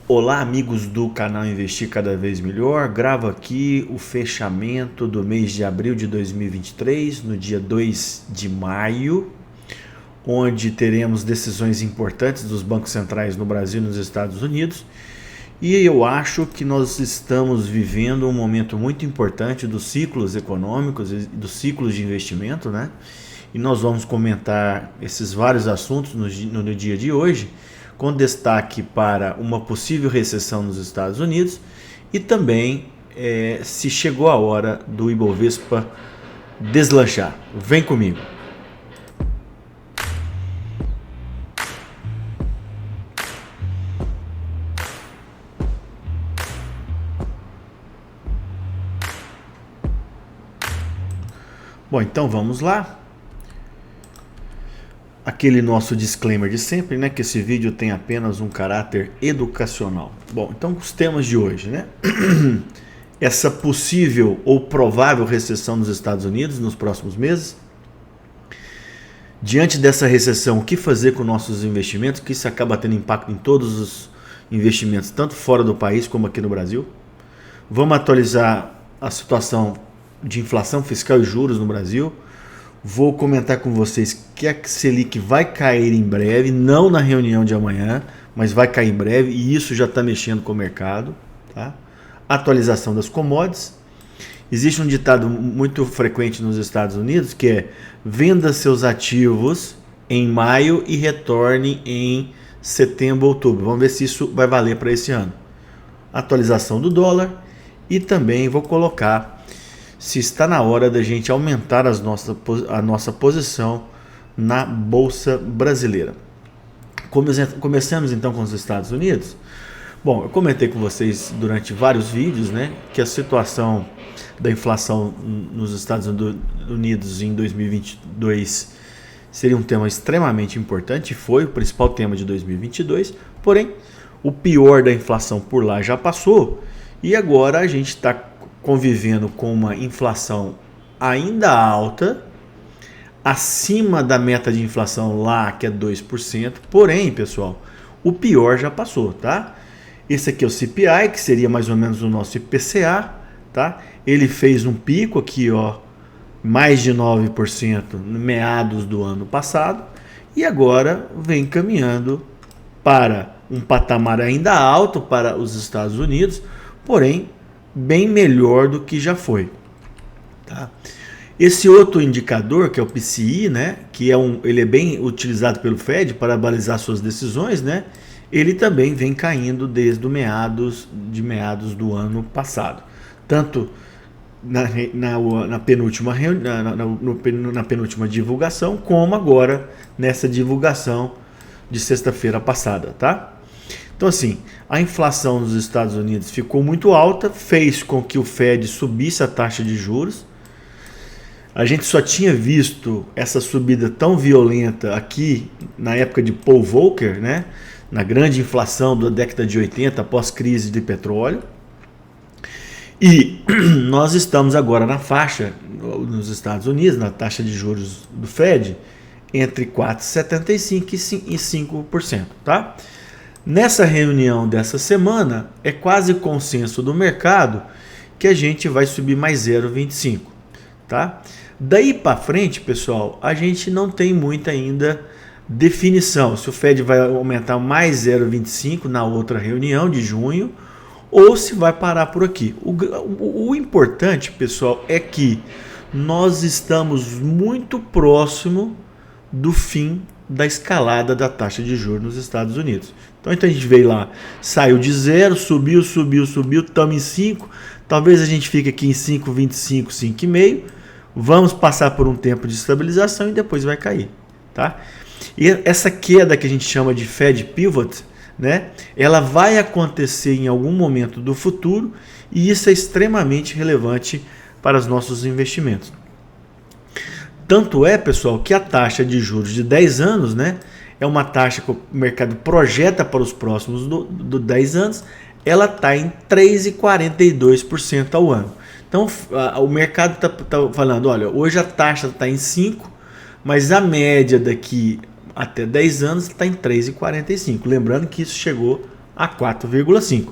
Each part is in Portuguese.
Olá, amigos do canal Investir Cada Vez Melhor. Gravo aqui o fechamento do mês de abril de 2023, no dia 2 de maio, onde teremos decisões importantes dos bancos centrais no Brasil e nos Estados Unidos. E eu acho que nós estamos vivendo um momento muito importante dos ciclos econômicos e dos ciclos de investimento, né? E nós vamos comentar esses vários assuntos no dia de hoje, com destaque para uma possível recessão nos Estados Unidos e também se chegou a hora do Ibovespa deslanchar. Vem comigo. Bom, então vamos lá. Aquele nosso disclaimer de sempre, né? Que esse vídeo tem apenas um caráter educacional. Bom, então os temas de hoje, né? Essa possível ou provável recessão nos Estados Unidos nos próximos meses. Diante dessa recessão, o que fazer com nossos investimentos? Que isso acaba tendo impacto em todos os investimentos, tanto fora do país como aqui no Brasil. Vamos atualizar a situação de inflação fiscal e juros no Brasil. Vou comentar com vocês que a Selic vai cair em breve, não na reunião de amanhã, mas vai cair em breve e isso já está mexendo com o mercado. Tá? Atualização das commodities. Existe um ditado muito frequente nos Estados Unidos que é: venda seus ativos em maio e retorne em setembro, outubro. Vamos ver se isso vai valer para esse ano. Atualização do dólar e também vou colocar se está na hora da gente aumentar a nossa posição na Bolsa Brasileira. Começamos então com os Estados Unidos. Bom, eu comentei com vocês durante vários vídeos, né, que a situação da inflação nos Estados Unidos em 2022 seria um tema extremamente importante, foi o principal tema de 2022, porém, o pior da inflação por lá já passou e agora a gente está convivendo com uma inflação ainda alta, acima da meta de inflação lá, que é 2%. Porém, pessoal, o pior já passou, tá? Esse aqui é o CPI, que seria mais ou menos o nosso IPCA, tá? Ele fez um pico aqui, ó, mais de 9% no meados do ano passado e agora vem caminhando para um patamar ainda alto para os Estados Unidos, porém bem melhor do que já foi. Tá? Esse outro indicador, que é o PCI, né, que ele é bem utilizado pelo Fed para balizar suas decisões, né, ele também vem caindo desde meados do ano passado. Tanto na penúltima divulgação, como agora nessa divulgação de sexta-feira passada. Tá? Então assim, a inflação nos Estados Unidos ficou muito alta, fez com que o Fed subisse a taxa de juros. A gente só tinha visto essa subida tão violenta aqui na época de Paul Volcker, né? Na grande inflação da década de 80, após crise de petróleo. E nós estamos agora na faixa, nos Estados Unidos, na taxa de juros do Fed, entre 4,75% e 5%. Tá? Nessa reunião dessa semana, é quase consenso do mercado que a gente vai subir mais 0,25. Tá? Daí para frente, pessoal, a gente não tem muita ainda definição se o Fed vai aumentar mais 0,25 na outra reunião de junho ou se vai parar por aqui. O importante, pessoal, é que nós estamos muito próximo do fim da escalada da taxa de juros nos Estados Unidos. Então a gente veio lá, saiu de 0, subiu, estamos em 5, talvez a gente fique aqui em 5,25, 5,5, vamos passar por um tempo de estabilização e depois vai cair. Tá? E essa queda que a gente chama de Fed Pivot, né, ela vai acontecer em algum momento do futuro e isso é extremamente relevante para os nossos investimentos. Tanto é, pessoal, que a taxa de juros de 10 anos, né, é uma taxa que o mercado projeta para os próximos 10 anos, ela está em 3,42% ao ano. Então, o mercado está falando, olha, hoje a taxa está em 5%, mas a média daqui até 10 anos está em 3,45%. Lembrando que isso chegou a 4,5.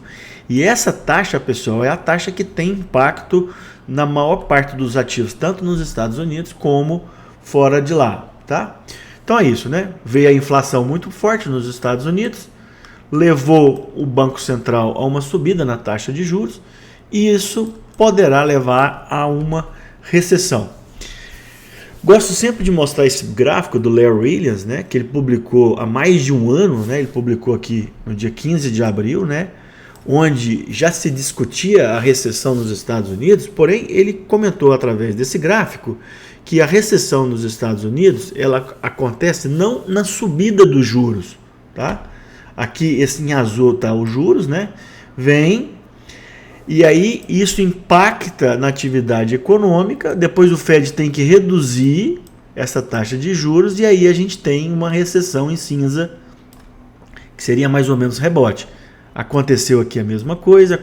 E essa taxa, pessoal, é a taxa que tem impacto na maior parte dos ativos, tanto nos Estados Unidos como fora de lá, tá? Então é isso, né? Veio a inflação muito forte nos Estados Unidos, levou o Banco Central a uma subida na taxa de juros, e isso poderá levar a uma recessão. Gosto sempre de mostrar esse gráfico do Larry Williams, né, que ele publicou há mais de um ano, né, ele publicou aqui no dia 15 de abril, né, onde já se discutia a recessão nos Estados Unidos, porém ele comentou através desse gráfico que a recessão nos Estados Unidos ela acontece não na subida dos juros, tá? Aqui esse em azul tá os juros, né? Vem e aí isso impacta na atividade econômica, depois o Fed tem que reduzir essa taxa de juros e aí a gente tem uma recessão em cinza, que seria mais ou menos rebote. Aconteceu aqui a mesma coisa,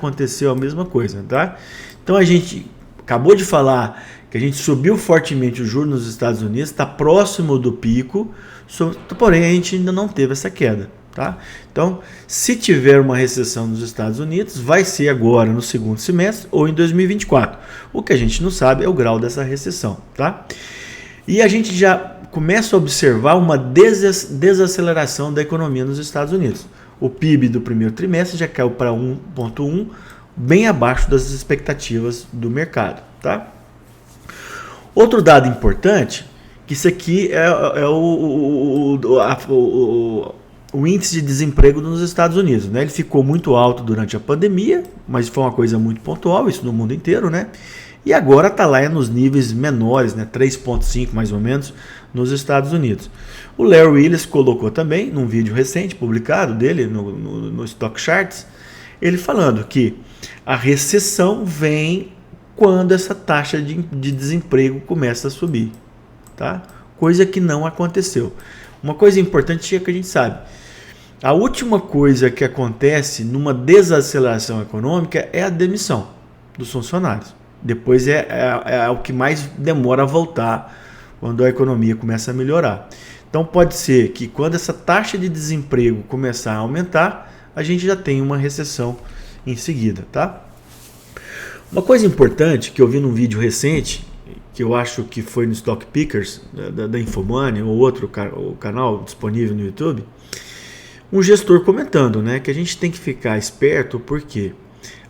tá? Então a gente acabou de falar que a gente subiu fortemente o juros nos Estados Unidos, está próximo do pico, porém a gente ainda não teve essa queda, tá? Então, se tiver uma recessão nos Estados Unidos, vai ser agora no segundo semestre ou em 2024. O que a gente não sabe é o grau dessa recessão, tá? E a gente já começa a observar uma desaceleração da economia nos Estados Unidos. O PIB do primeiro trimestre já caiu para 1,1, bem abaixo das expectativas do mercado, tá? Outro dado importante, que isso aqui é o índice de desemprego nos Estados Unidos, né? Ele ficou muito alto durante a pandemia, mas foi uma coisa muito pontual, isso no mundo inteiro, né? E agora está lá nos níveis menores, né? 3,5 mais ou menos, nos Estados Unidos. O Larry Williams colocou também, num vídeo recente publicado dele no Stock Charts, ele falando que a recessão vem quando essa taxa de desemprego começa a subir, tá? Coisa que não aconteceu. Uma coisa importante é que a gente sabe, a última coisa que acontece numa desaceleração econômica é a demissão dos funcionários. Depois é o que mais demora a voltar quando a economia começa a melhorar. Então pode ser que quando essa taxa de desemprego começar a aumentar, a gente já tem uma recessão em seguida, tá? Uma coisa importante que eu vi num vídeo recente, que eu acho que foi no Stock Pickers, da Infomoney, ou outro canal disponível no YouTube, um gestor comentando, né, que a gente tem que ficar esperto porque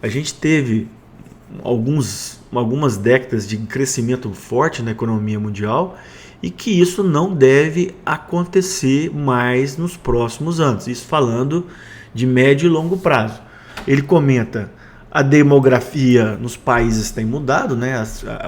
a gente teve algumas décadas de crescimento forte na economia mundial e que isso não deve acontecer mais nos próximos anos. Isso falando de médio e longo prazo. Ele comenta: a demografia nos países tem mudado, né?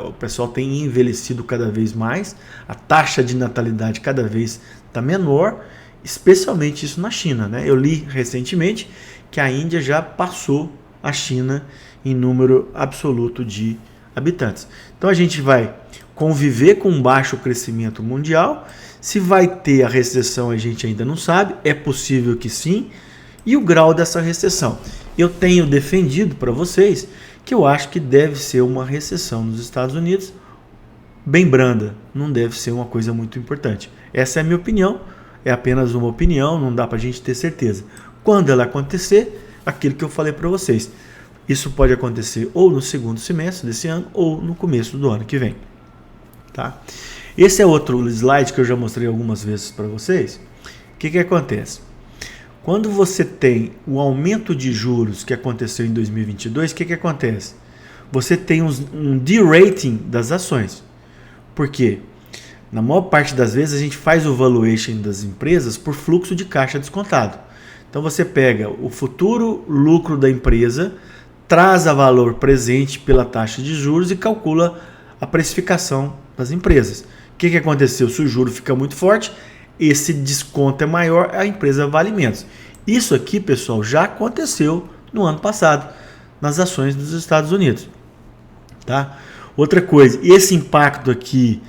O pessoal tem envelhecido cada vez mais, a taxa de natalidade cada vez está menor, especialmente isso na China, né? Eu li recentemente que a Índia já passou a China em número absoluto de habitantes. Então a gente vai conviver com um baixo crescimento mundial. Se vai ter a recessão a gente ainda não sabe, é possível que sim, e o grau dessa recessão. Eu tenho defendido para vocês que eu acho que deve ser uma recessão nos Estados Unidos bem branda, não deve ser uma coisa muito importante. Essa é a minha opinião, é apenas uma opinião, não dá para a gente ter certeza. Quando ela acontecer, aquilo que eu falei para vocês, isso pode acontecer ou no segundo semestre desse ano ou no começo do ano que vem. Tá? Esse é outro slide que eu já mostrei algumas vezes para vocês. O que acontece? Quando você tem o aumento de juros que aconteceu em 2022, o que acontece? Você tem um de-rating das ações. Por quê? Na maior parte das vezes a gente faz o valuation das empresas por fluxo de caixa descontado. Então você pega o futuro lucro da empresa, traz a valor presente pela taxa de juros e calcula a precificação das empresas. O que aconteceu? Se o juro fica muito forte, esse desconto é maior, a empresa vale menos. Isso aqui, pessoal, já aconteceu no ano passado nas ações dos Estados Unidos. Tá? Outra coisa, esse impacto aqui,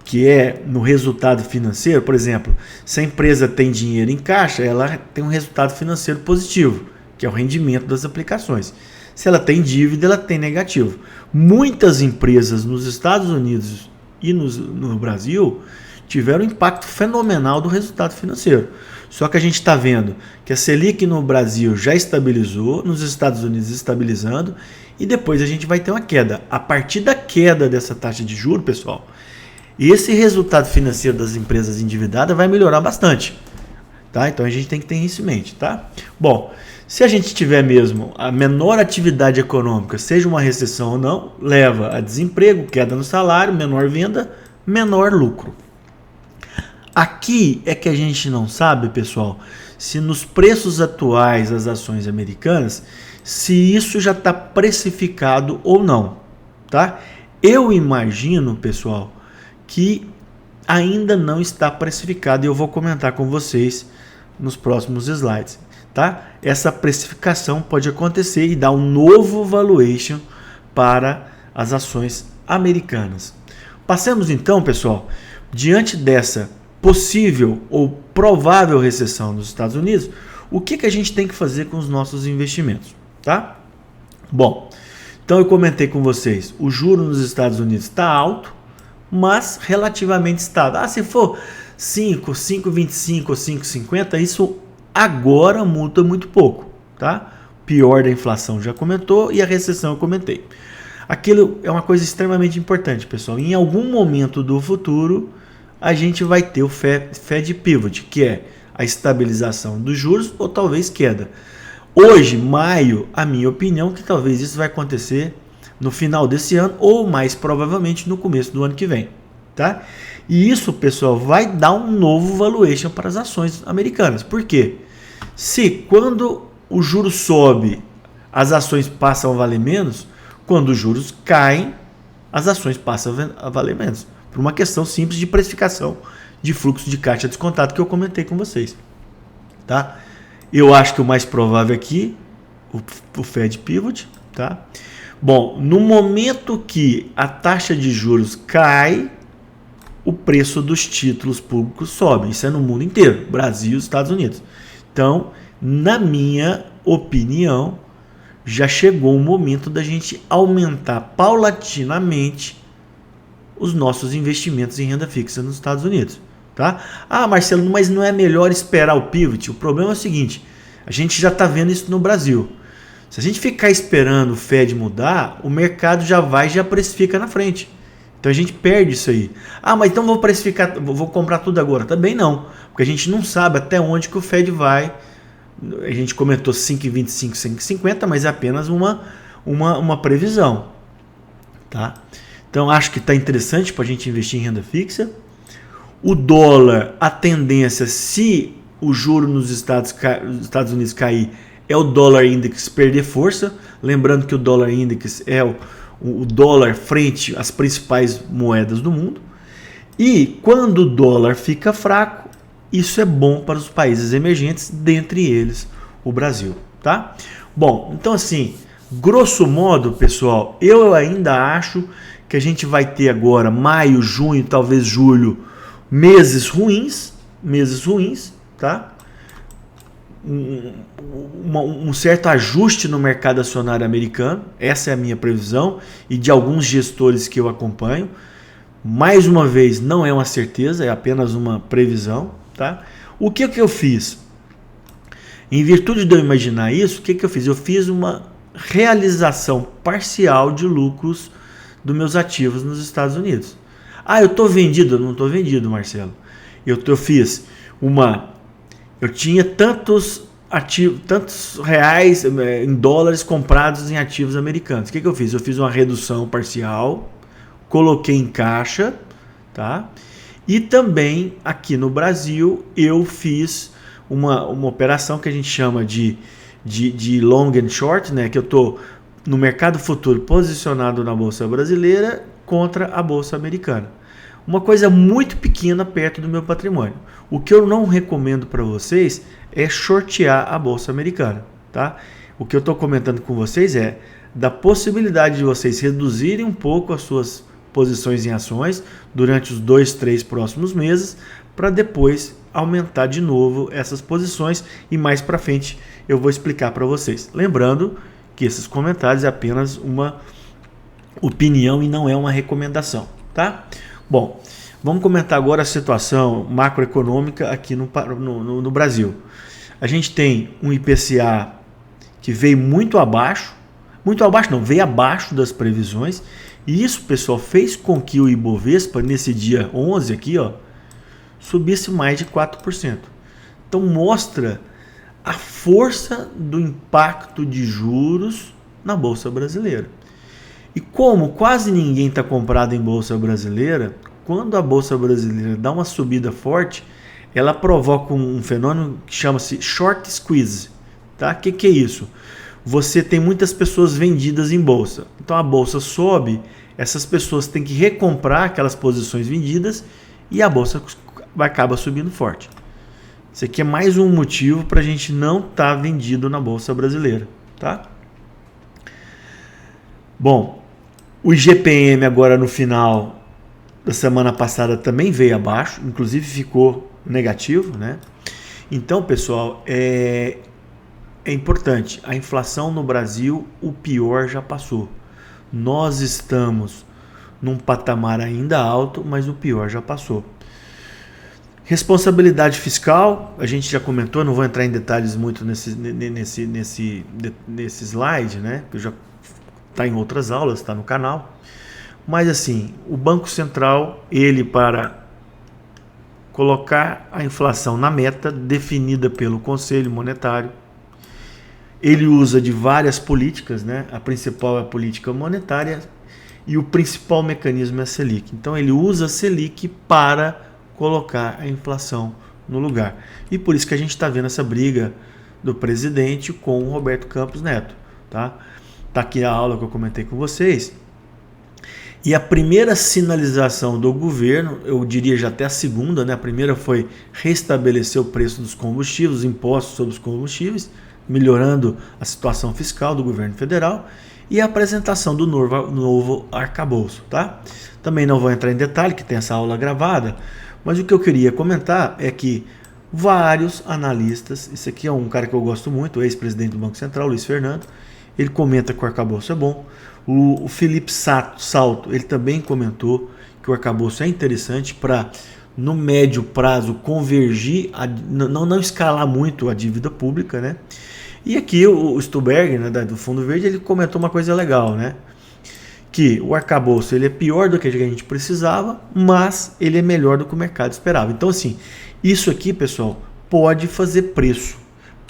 que é no resultado financeiro, por exemplo, se a empresa tem dinheiro em caixa, ela tem um resultado financeiro positivo, que é o rendimento das aplicações. Se ela tem dívida, ela tem negativo. Muitas empresas nos Estados Unidos e no Brasil tiveram um impacto fenomenal do resultado financeiro. Só que a gente está vendo que a Selic no Brasil já estabilizou, nos Estados Unidos estabilizando, e depois a gente vai ter uma queda. A partir da queda dessa taxa de juros, pessoal, esse resultado financeiro das empresas endividadas vai melhorar bastante. Tá? Então a gente tem que ter isso em mente. Tá? Bom, se a gente tiver mesmo a menor atividade econômica, seja uma recessão ou não, leva a desemprego, queda no salário, menor venda, menor lucro. Aqui é que a gente não sabe, pessoal, se nos preços atuais das ações americanas, se isso já está precificado ou não. Tá? Eu imagino, pessoal, que ainda não está precificado e eu vou comentar com vocês nos próximos slides. Tá? Essa precificação pode acontecer e dar um novo valuation para as ações americanas. Passemos então, pessoal, diante dessa possível ou provável recessão nos Estados Unidos, o que a gente tem que fazer com os nossos investimentos, tá? Bom, então eu comentei com vocês, o juro nos Estados Unidos está alto, mas relativamente estável. Se for 5, 5,25 ou 5,50, isso agora muda muito pouco, tá? Pior da inflação já comentou e a recessão eu comentei. Aquilo é uma coisa extremamente importante, pessoal. Em algum momento do futuro, a gente vai ter o Fed Pivot, que é a estabilização dos juros ou talvez queda. Hoje, maio, a minha opinião é que talvez isso vai acontecer no final desse ano ou mais provavelmente no começo do ano que vem. Tá? E isso, pessoal, vai dar um novo valuation para as ações americanas. Por quê? Se quando o juro sobe, as ações passam a valer menos, quando os juros caem, as ações passam a valer menos. Por uma questão simples de precificação de fluxo de caixa descontado que eu comentei com vocês. Tá? Eu acho que o mais provável aqui, o Fed Pivot. Tá? Bom, no momento que a taxa de juros cai, o preço dos títulos públicos sobe. Isso é no mundo inteiro, Brasil e Estados Unidos. Então, na minha opinião, já chegou o momento da gente aumentar paulatinamente os nossos investimentos em renda fixa nos Estados Unidos. Tá? Marcelo, mas não é melhor esperar o pivot? O problema é o seguinte, a gente já está vendo isso no Brasil. Se a gente ficar esperando o Fed mudar, o mercado já precifica na frente. Então a gente perde isso aí. Mas então vou comprar tudo agora. Também não, porque a gente não sabe até onde que o Fed vai. A gente comentou 5,25, 5,50, mas é apenas uma previsão. Tá? Então acho que está interessante para a gente investir em renda fixa. O dólar, a tendência, se o juro nos Estados Unidos cair, é o dólar index perder força. Lembrando que o dólar index é o dólar frente às principais moedas do mundo. E quando o dólar fica fraco, isso é bom para os países emergentes, dentre eles o Brasil. Tá? Bom, então assim, grosso modo, pessoal, eu ainda acho que a gente vai ter agora maio, junho, talvez julho, meses ruins, tá? Um certo ajuste no mercado acionário americano, essa é a minha previsão e de alguns gestores que eu acompanho. Mais uma vez, não é uma certeza, é apenas uma previsão, tá? O que eu fiz? Em virtude de eu imaginar isso, o que eu fiz? Eu fiz uma realização parcial de lucros dos meus ativos nos Estados Unidos. Eu estou vendido? Eu não estou vendido, Marcelo. Eu tinha tantos reais em dólares comprados em ativos americanos. O que eu fiz? Eu fiz uma redução parcial, coloquei em caixa, tá? E também aqui no Brasil eu fiz uma operação que a gente chama de long and short, né? Que eu estou no mercado futuro posicionado na Bolsa Brasileira contra a Bolsa Americana. Uma coisa muito pequena perto do meu patrimônio. O que eu não recomendo para vocês é shortear a Bolsa Americana. Tá? O que eu estou comentando com vocês é da possibilidade de vocês reduzirem um pouco as suas posições em ações durante os 2-3 próximos meses, para depois aumentar de novo essas posições e mais para frente eu vou explicar para vocês. Lembrando que esses comentários é apenas uma opinião e não é uma recomendação, tá? Bom, Vamos comentar agora a situação macroeconômica aqui no Brasil. A gente tem um IPCA que veio muito abaixo não, veio abaixo das previsões, e isso, pessoal, fez com que o Ibovespa, nesse dia 11 aqui, ó, subisse mais de 4%. Então mostra a força do impacto de juros na Bolsa Brasileira. E como quase ninguém está comprado em Bolsa Brasileira, quando a Bolsa Brasileira dá uma subida forte, ela provoca um fenômeno que chama-se short squeeze. Tá? Que é isso? Você tem muitas pessoas vendidas em Bolsa. Então a Bolsa sobe, essas pessoas têm que recomprar aquelas posições vendidas e a Bolsa acaba subindo forte. Isso aqui é mais um motivo para a gente não estar vendido na Bolsa Brasileira. Tá? Bom, o IGPM agora no final da semana passada também veio abaixo, inclusive ficou negativo, né? Então, pessoal, é importante. A inflação no Brasil, o pior já passou. Nós estamos num patamar ainda alto, mas o pior já passou. Responsabilidade fiscal, a gente já comentou, não vou entrar em detalhes muito nesse slide, né? Que já está em outras aulas, está no canal. Mas assim, o Banco Central, ele para colocar a inflação na meta definida pelo Conselho Monetário, ele usa de várias políticas, né? A principal é a política monetária e o principal mecanismo é a Selic. Então ele usa a Selic para colocar a inflação no lugar. E por isso que a gente está vendo essa briga do presidente com o Roberto Campos Neto. Tá aqui a aula que eu comentei com vocês. E a primeira sinalização do governo, eu diria já até a segunda, né? A primeira foi restabelecer o preço dos combustíveis, os impostos sobre os combustíveis, melhorando a situação fiscal do governo federal, e a apresentação do novo arcabouço. Tá? Também não vou entrar em detalhe, que tem essa aula gravada, mas o que eu queria comentar é que vários analistas, esse aqui é um cara que eu gosto muito, o ex-presidente do Banco Central, Luiz Fernando, ele comenta que o arcabouço é bom. O Felipe Salto, ele também comentou que o arcabouço é interessante para, no médio prazo, convergir, não escalar muito a dívida pública, né? E aqui o Stuberg, né, do Fundo Verde, ele comentou uma coisa legal, né? Que o arcabouço ele é pior do que a gente precisava, mas ele é melhor do que o mercado esperava. Então, assim, isso aqui, pessoal, pode fazer preço,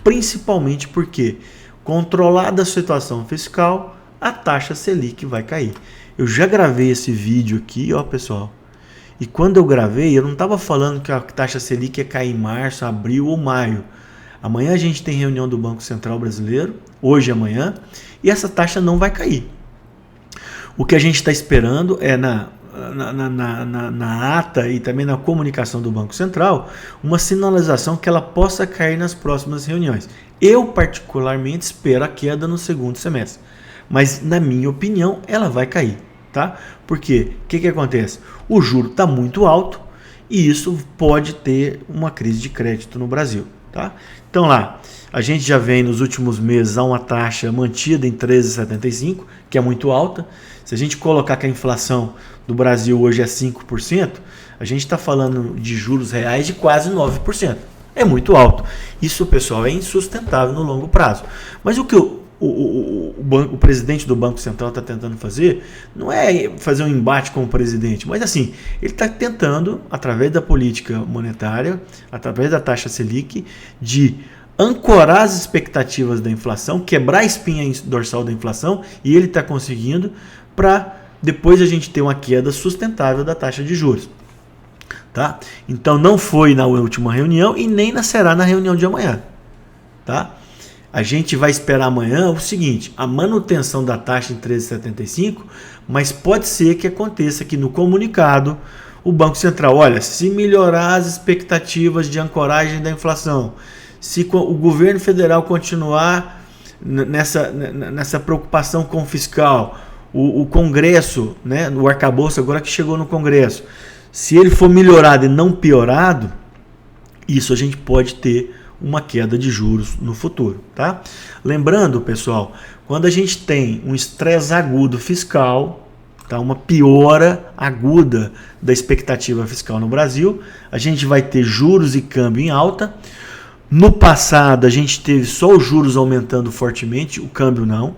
principalmente porque, controlada a situação fiscal, a taxa Selic vai cair. Eu já gravei esse vídeo aqui, ó, pessoal. E quando eu gravei, eu não estava falando que a taxa Selic ia cair em março, abril ou maio. Amanhã a gente tem reunião do Banco Central Brasileiro, hoje e amanhã, e essa taxa não vai cair. O que a gente está esperando é na ata e também na comunicação do Banco Central, uma sinalização que ela possa cair nas próximas reuniões. Eu particularmente espero a queda no segundo semestre, mas na minha opinião ela vai cair, tá? Porque o que acontece? O juro está muito alto e isso pode ter uma crise de crédito no Brasil, tá? Então lá, a gente já vem nos últimos meses a uma taxa mantida em 13,75, que é muito alta. Se a gente colocar que a inflação do Brasil hoje é 5%, a gente está falando de juros reais de quase 9%. É muito alto. Isso, pessoal, é insustentável no longo prazo. Mas o que o presidente do Banco Central está tentando fazer não é fazer um embate com o presidente, mas assim, ele está tentando, através da política monetária, através da taxa Selic, de ancorar as expectativas da inflação, quebrar a espinha dorsal da inflação, e ele está conseguindo, para depois a gente ter uma queda sustentável da taxa de juros. Tá? Então não foi na última reunião e nem será na reunião de amanhã. Tá? A gente vai esperar amanhã o seguinte, a manutenção da taxa em 13,75, mas pode ser que aconteça que no comunicado o Banco Central, olha, se melhorar as expectativas de ancoragem da inflação, se o governo federal continuar nessa preocupação com o fiscal, o Congresso, né, o arcabouço agora que chegou no Congresso, se ele for melhorado e não piorado, isso a gente pode ter uma queda de juros no futuro, tá? Lembrando, pessoal, quando a gente tem um estresse agudo fiscal, tá? Uma piora aguda da expectativa fiscal no Brasil. A gente vai ter juros e câmbio em alta. No passado, a gente teve só os juros aumentando fortemente, o câmbio não.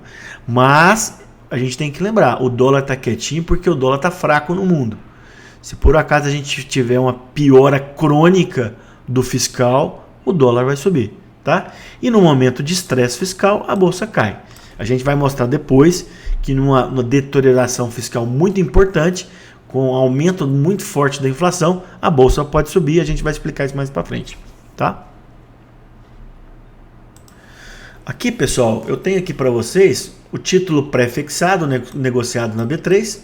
Mas a gente tem que lembrar, o dólar está quietinho porque o dólar está fraco no mundo. Se por acaso a gente tiver uma piora crônica do fiscal, o dólar vai subir, tá? E no momento de estresse fiscal, a bolsa cai. A gente vai mostrar depois que numa deterioração fiscal muito importante, com um aumento muito forte da inflação, a bolsa pode subir. A gente vai explicar isso mais para frente, tá? Aqui, pessoal, eu tenho aqui para vocês o título pré-fixado, negociado na B3,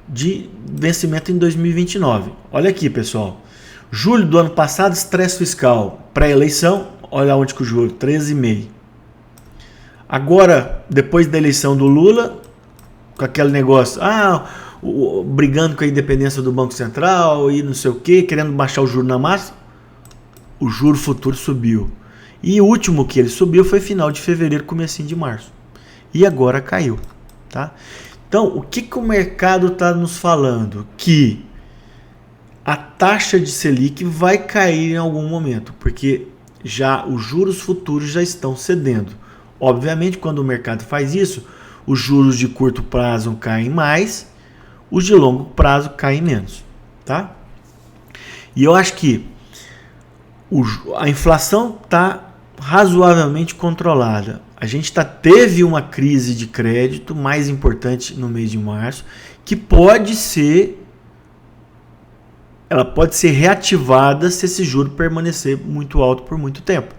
de vencimento em 2029. Olha aqui, pessoal. Julho do ano passado, estresse fiscal, pré-eleição. Olha onde que o juro, 13,5. Agora, depois da eleição do Lula, com aquele negócio, brigando com a independência do Banco Central e não sei o que, querendo baixar o juro na massa, o juro futuro subiu. E o último que ele subiu foi final de fevereiro, comecinho de março. E agora caiu, tá? Então, o que o mercado está nos falando? Que a taxa de Selic vai cair em algum momento, porque já os juros futuros já estão cedendo. Obviamente, quando o mercado faz isso, os juros de curto prazo caem mais, os de longo prazo caem menos, tá? E eu acho que a inflação está razoavelmente controlada. A gente teve uma crise de crédito mais importante no mês de março, que pode ser reativada se esse juro permanecer muito alto por muito tempo,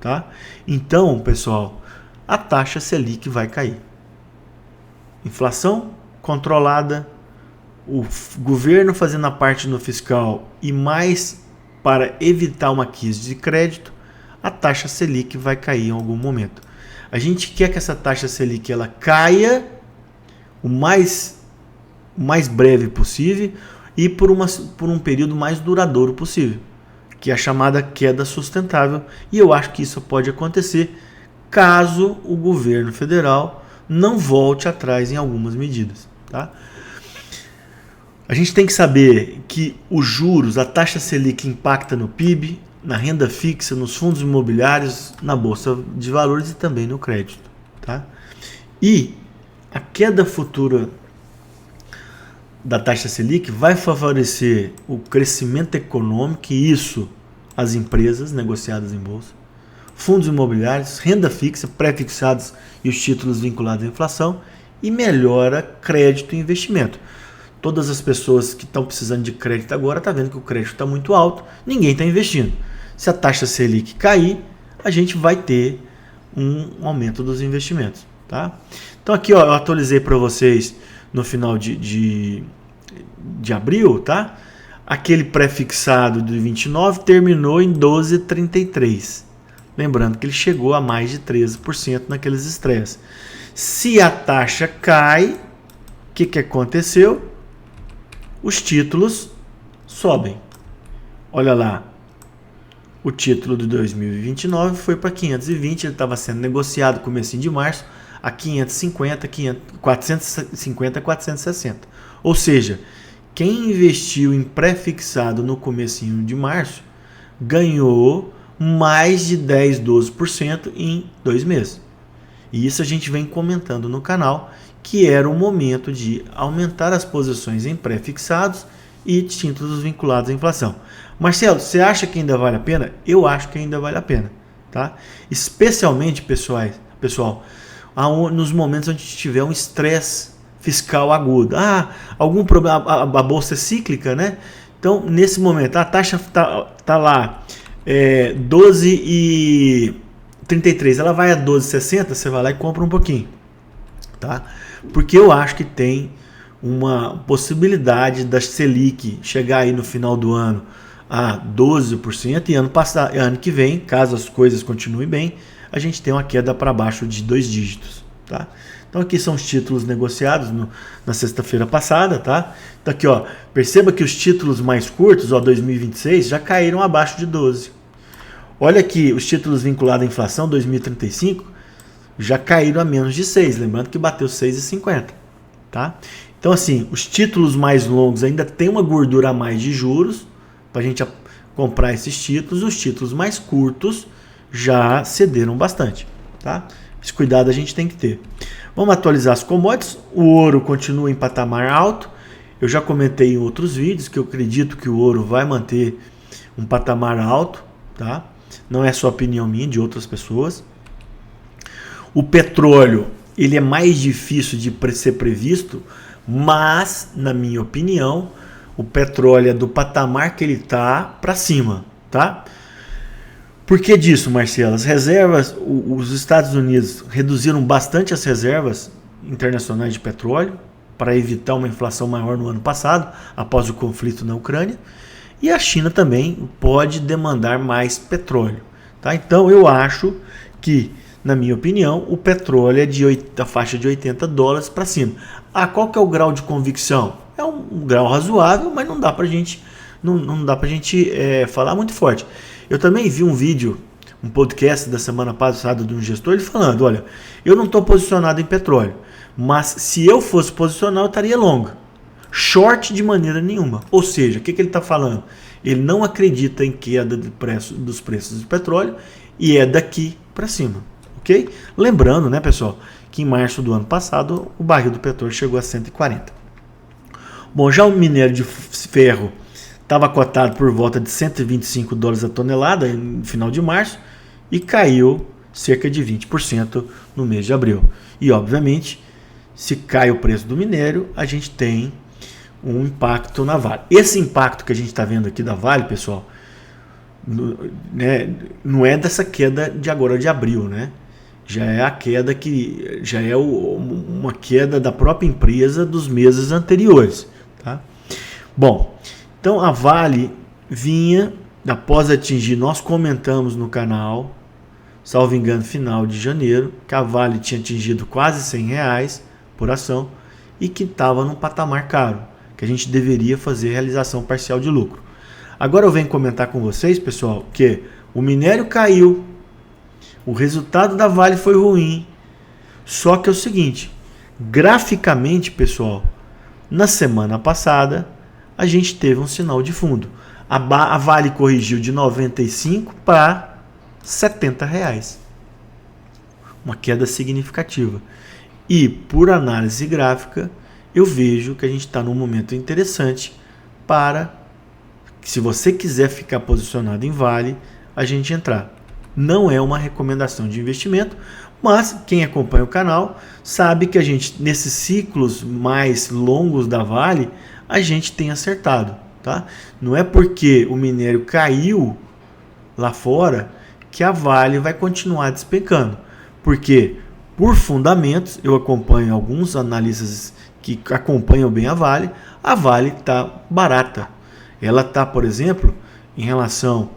tá? Então, pessoal, a taxa Selic vai cair. Inflação controlada, o governo fazendo a parte no fiscal e mais para evitar uma crise de crédito, a taxa Selic vai cair em algum momento. A gente quer que essa taxa Selic ela caia o mais breve possível e por um período mais duradouro possível, que é a chamada queda sustentável. E eu acho que isso pode acontecer caso o governo federal não volte atrás em algumas medidas, tá? A gente tem que saber que os juros, a taxa Selic impacta no PIB, na renda fixa, nos fundos imobiliários, na bolsa de valores e também no crédito, tá? E a queda futura da taxa Selic vai favorecer o crescimento econômico e isso as empresas negociadas em bolsa, fundos imobiliários, renda fixa, pré-fixados e os títulos vinculados à inflação e melhora crédito e investimento. Todas as pessoas que estão precisando de crédito agora estão vendo que o crédito está muito alto, ninguém está investindo. Se a taxa Selic cair, a gente vai ter um aumento dos investimentos, tá? Então aqui ó, eu atualizei para vocês no final de abril, tá? Aquele pré-fixado de 29 terminou em 12,33. Lembrando que ele chegou a mais de 13% naqueles estresses. Se a taxa cai, o que aconteceu? Os títulos sobem. Olha lá, o título de 2029 foi para 520, ele estava sendo negociado no comecinho de março a 450, 460. Ou seja, quem investiu em pré-fixado no comecinho de março ganhou mais de 10, 12% em 2 meses. E isso a gente vem comentando no canal, que era o momento de aumentar as posições em pré-fixados e títulos vinculados à inflação. Marcelo, você acha que ainda vale a pena? Eu acho que ainda vale a pena, tá? Especialmente, pessoal, nos momentos onde tiver um estresse fiscal agudo. Algum problema, a bolsa é cíclica, né? Então, nesse momento, a taxa tá lá 12,33, ela vai a 12,60, você vai lá e compra um pouquinho, tá? Porque eu acho que tem uma possibilidade da Selic chegar aí no final do ano a 12% e ano que vem, caso as coisas continuem bem, a gente tem uma queda para baixo de 2 dígitos, tá? Então aqui são os títulos negociados na sexta-feira passada, tá? Então aqui, ó, perceba que os títulos mais curtos, 2026, já caíram abaixo de 12. Olha aqui, os títulos vinculados à inflação 2035 já caíram a menos de 6, lembrando que bateu 6,50, tá? Então assim, os títulos mais longos ainda tem uma gordura a mais de juros para a gente comprar esses títulos. Os títulos mais curtos já cederam bastante, tá? Esse cuidado a gente tem que ter. Vamos atualizar as commodities. O ouro continua em patamar alto. Eu já comentei em outros vídeos que eu acredito que o ouro vai manter um patamar alto, tá? Não é só opinião minha, de outras pessoas. O petróleo, ele é mais difícil de ser previsto, mas, na minha opinião, o petróleo é do patamar que ele está para cima, tá? Por que disso, Marcelo? As reservas, os Estados Unidos reduziram bastante as reservas internacionais de petróleo para evitar uma inflação maior no ano passado, após o conflito na Ucrânia. E a China também pode demandar mais petróleo, tá? Então eu acho que, na minha opinião, o petróleo é da faixa de $80 para cima. Qual que é o grau de convicção? É um grau razoável, mas não dá para gente, falar muito forte. Eu também vi um vídeo, um podcast da semana passada de um gestor, ele falando, olha, eu não estou posicionado em petróleo, mas se eu fosse posicionar, eu estaria longo. Short de maneira nenhuma. Ou seja, o que ele está falando? Ele não acredita em queda dos preços do petróleo e é daqui para cima. Ok? Lembrando, né, pessoal, que em março do ano passado o barril do petróleo chegou a 140. Bom, já o minério de ferro estava cotado por volta de $125 a tonelada no final de março e caiu cerca de 20% no mês de abril. E, obviamente, se cai o preço do minério, a gente tem um impacto na Vale. Esse impacto que a gente está vendo aqui da Vale, pessoal, não é dessa queda de agora de abril, né? Já é a queda uma queda da própria empresa dos meses anteriores, tá? Bom, então a Vale vinha, após atingir, nós comentamos no canal, salvo engano, final de janeiro, que a Vale tinha atingido quase R$100 por ação e que estava num patamar caro, que a gente deveria fazer realização parcial de lucro. Agora eu venho comentar com vocês, pessoal, que o minério caiu, o resultado da Vale foi ruim, só que é o seguinte, graficamente, pessoal, na semana passada, a gente teve um sinal de fundo. A Vale corrigiu de 95 para R$70. Uma queda significativa. E, por análise gráfica, eu vejo que a gente está num momento interessante para, se você quiser ficar posicionado em Vale, a gente entrar. Não é uma recomendação de investimento, mas quem acompanha o canal sabe que a gente, nesses ciclos mais longos da Vale, a gente tem acertado, tá? Não é porque o minério caiu lá fora que a Vale vai continuar despencando, porque por fundamentos, eu acompanho alguns analistas que acompanham bem a Vale está barata. Ela está, por exemplo, em relação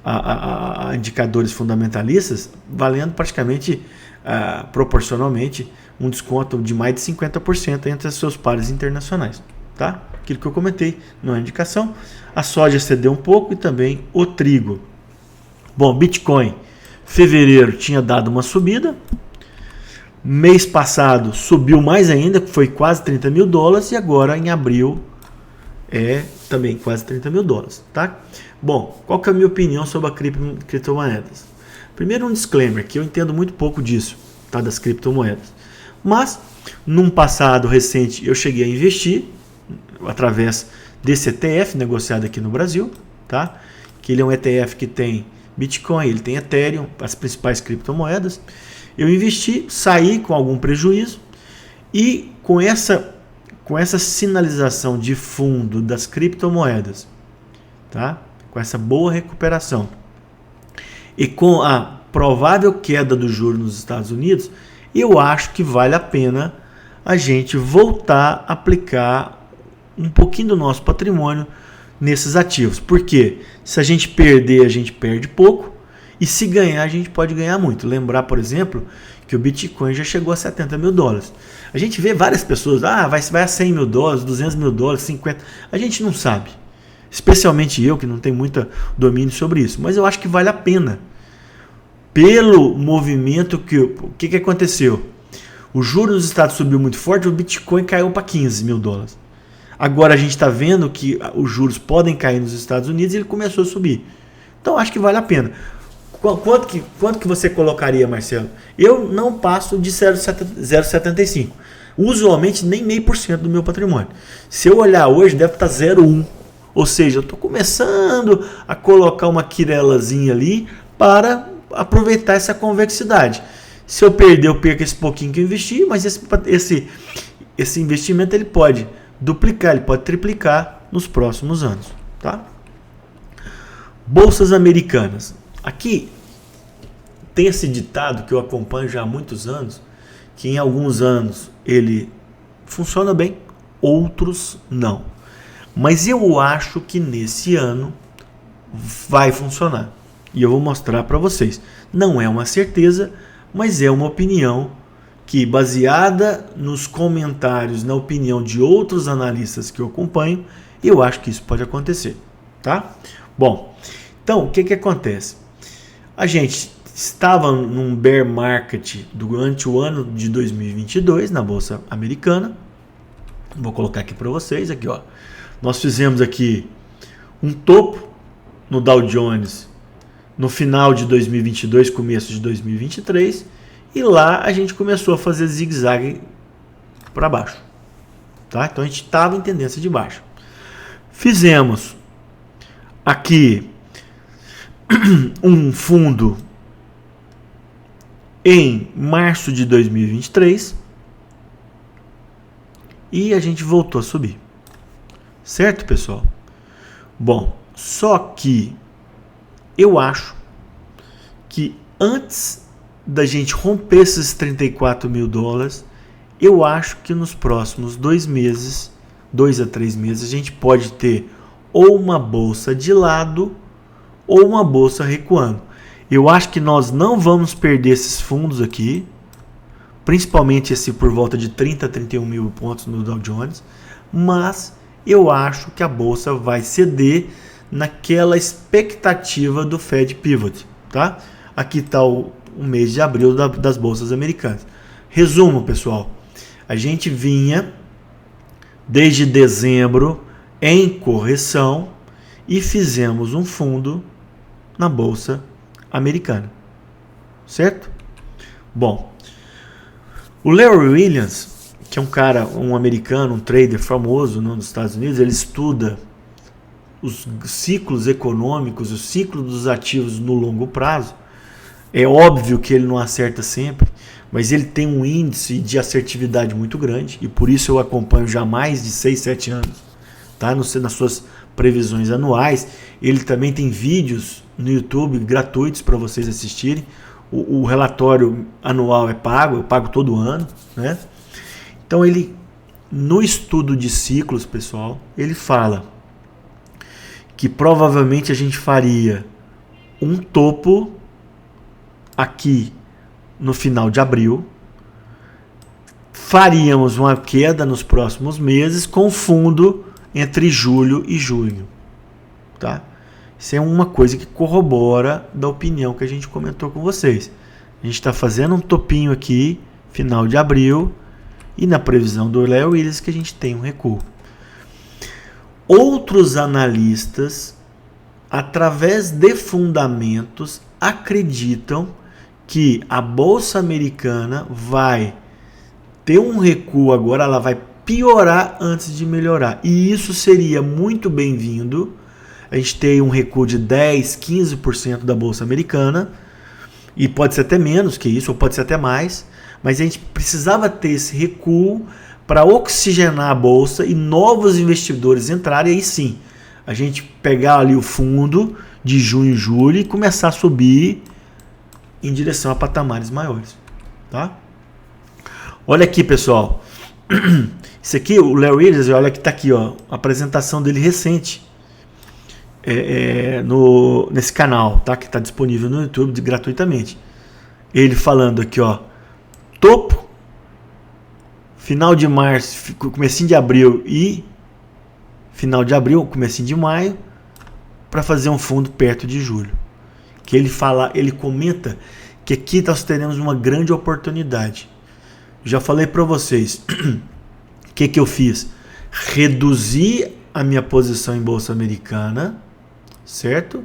a indicadores fundamentalistas, valendo praticamente, proporcionalmente, um desconto de mais de 50% entre os seus pares internacionais, tá? Aquilo que eu comentei na indicação. A soja cedeu um pouco e também o trigo. Bom, Bitcoin, fevereiro tinha dado uma subida. Mês passado subiu mais ainda, foi quase $30 mil, e agora em abril é também quase $30 mil, tá? Bom, qual que é a minha opinião sobre a criptomoedas? Primeiro um disclaimer, que eu entendo muito pouco disso, tá, das criptomoedas. Mas, num passado recente, eu cheguei a investir através desse ETF negociado aqui no Brasil, tá? Que ele é um ETF que tem Bitcoin, ele tem Ethereum, as principais criptomoedas. Eu investi, saí com algum prejuízo e com essa sinalização de fundo das criptomoedas, tá? Com essa boa recuperação e com a provável queda do juro nos Estados Unidos, eu acho que vale a pena a gente voltar a aplicar um pouquinho do nosso patrimônio nesses ativos. Porque se a gente perder, a gente perde pouco. E se ganhar, a gente pode ganhar muito. Lembrar, por exemplo, que o Bitcoin já chegou a $70 mil. A gente vê várias pessoas, vai a $100 mil, $200 mil, 50. A gente não sabe. Especialmente eu, que não tenho muito domínio sobre isso. Mas eu acho que vale a pena. Pelo movimento o que aconteceu? O juro dos Estados subiu muito forte, o Bitcoin caiu para 15 mil dólares. Agora a gente está vendo que os juros podem cair nos Estados Unidos e ele começou a subir. Então acho que vale a pena. Quanto que você colocaria, Marcelo? Eu não passo de 0,75. Usualmente nem 0,5% do meu patrimônio. Se eu olhar hoje, deve estar 0,1%. Ou seja, eu estou começando a colocar uma quirelazinha ali para aproveitar essa convexidade. Se eu perder, eu perco esse pouquinho que eu investi, mas esse investimento ele pode duplicar, ele pode triplicar nos próximos anos. Tá? Bolsas americanas. Aqui tem esse ditado que eu acompanho já há muitos anos, que em alguns anos ele funciona bem, outros não. Mas eu acho que nesse ano vai funcionar. E eu vou mostrar para vocês. Não é uma certeza, mas é uma opinião que, baseada nos comentários, na opinião de outros analistas que eu acompanho, eu acho que isso pode acontecer. Tá? Bom, então o que acontece? A gente estava num bear market durante o ano de 2022 na Bolsa Americana. Vou colocar aqui para vocês. Aqui, ó. Nós fizemos aqui um topo no Dow Jones no final de 2022, começo de 2023, e lá a gente começou a fazer zigue-zague para baixo. Tá? Então a gente estava em tendência de baixa. Fizemos aqui um fundo em março de 2023 e a gente voltou a subir. Certo, pessoal? Bom, só que eu acho que antes da gente romper esses 34 mil dólares, eu acho que nos próximos 2 a 3 meses, a gente pode ter ou uma bolsa de lado ou uma bolsa recuando. Eu acho que nós não vamos perder esses fundos aqui, principalmente esse por volta de 30 a 31 mil pontos no Dow Jones, mas eu acho que a bolsa vai ceder naquela expectativa do Fed Pivot. Tá? Aqui está o mês de abril das bolsas americanas. Resumo, pessoal. A gente vinha desde dezembro em correção e fizemos um fundo na bolsa americana. Certo? Bom, o Larry Williams, que é um americano, um trader famoso nos Estados Unidos, ele estuda os ciclos econômicos, o ciclo dos ativos no longo prazo. É óbvio que ele não acerta sempre, mas ele tem um índice de assertividade muito grande, e por isso eu acompanho já há mais de 6, 7 anos, tá? Nas suas previsões anuais. Ele também tem vídeos no YouTube gratuitos para vocês assistirem. O relatório anual é pago, eu pago todo ano, né? Então ele, no estudo de ciclos, pessoal, ele fala que provavelmente a gente faria um topo aqui no final de abril, faríamos uma queda nos próximos meses com fundo entre julho e junho. Tá? Isso é uma coisa que corrobora da opinião que a gente comentou com vocês. A gente está fazendo um topinho aqui, final de abril, e na previsão do Larry Williams que a gente tem um recuo. Outros analistas, através de fundamentos, acreditam que a Bolsa Americana vai ter um recuo agora, ela vai piorar antes de melhorar. E isso seria muito bem-vindo. A gente tem um recuo de 10, 15% da Bolsa Americana, e pode ser até menos que isso, ou pode ser até mais, mas a gente precisava ter esse recuo para oxigenar a Bolsa e novos investidores entrarem, e aí sim, a gente pegar ali o fundo de junho e julho e começar a subir em direção a patamares maiores. Tá? Olha aqui, pessoal. Isso aqui, o Larry Williams, olha que está aqui, ó, a apresentação dele recente nesse canal, tá? Que está disponível no YouTube gratuitamente. Ele falando aqui, ó, topo, final de março, comecinho de abril e final de abril, comecinho de maio, para fazer um fundo perto de julho. Que ele comenta que aqui nós teremos uma grande oportunidade. já falei para vocês, o que eu fiz? Reduzi a minha posição em bolsa americana, certo?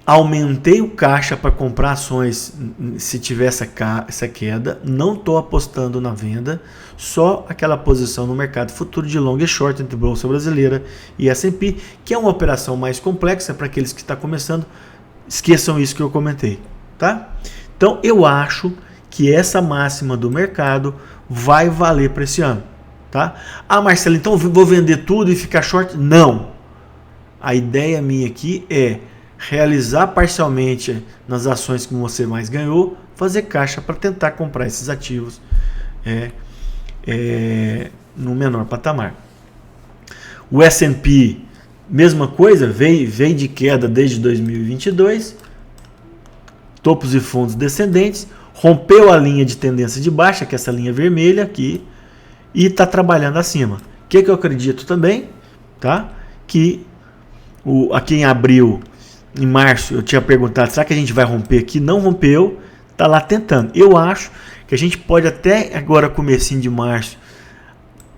Aumentei o caixa para comprar ações se tiver essa queda. Não estou apostando na venda, só aquela posição no mercado futuro de long e short entre Bolsa Brasileira e S&P, que é uma operação mais complexa para aqueles que estão começando. Esqueçam isso que eu comentei, tá? Então eu acho que essa máxima do mercado vai valer para esse ano, tá? Ah, Marcelo, então vou vender tudo e ficar short? Não. A ideia minha aqui é realizar parcialmente nas ações que você mais ganhou, fazer caixa para tentar comprar esses ativos no menor patamar. O S&P, mesma coisa, veio de queda desde 2022, topos e fundos descendentes, rompeu a linha de tendência de baixa, que é essa linha vermelha aqui, e está trabalhando acima. O que eu acredito também, tá? Que aqui em abril, em março, eu tinha perguntado, será que a gente vai romper aqui? Não rompeu, tá lá tentando. Eu acho que a gente pode até agora, comecinho de março,